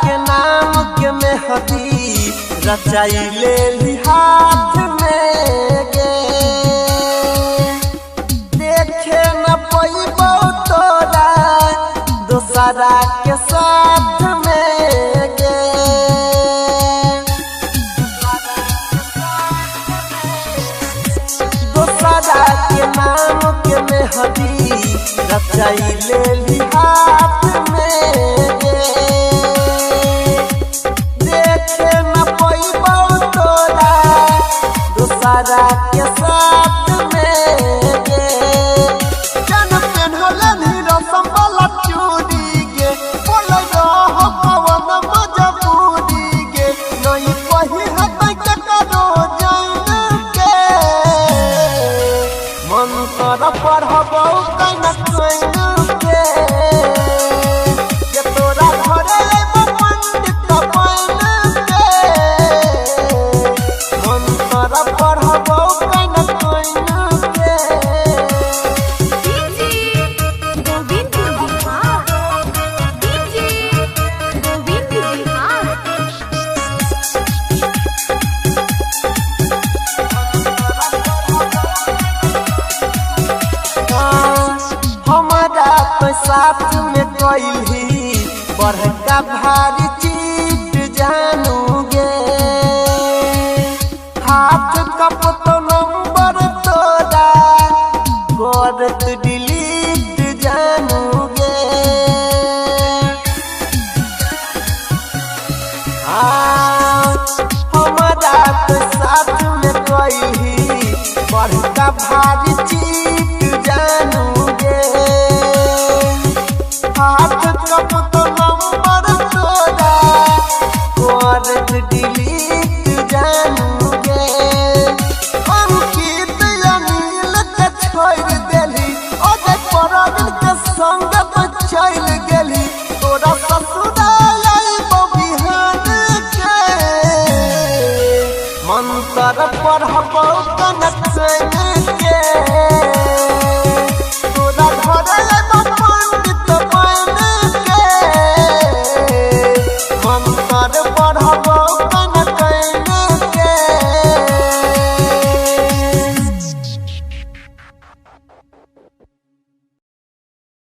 के नाम के मेहदी रचाइले हाथ में गे देखे न पैबो तोरा दोसरा के साथ में गे दोसरा के नाम के मेहदी रचाइले हाथ में गे के साथ में गे जन पेन्हले नीरो संबल चूड़ी गे बोले हो पवन मजबूरी गे नहीं कही हट के करो जान के मन कर पढ़बो कन कन के जे तोरा घरे लेबो पंडित बन के मन कर पढ़बो साथ में कैली बड़का भारी चीट जानू गे हाथ कप तो नंबर तोरा करत डिलीट जानू गे हमारा तो साथ में कैली बड़का भारी चीट जानू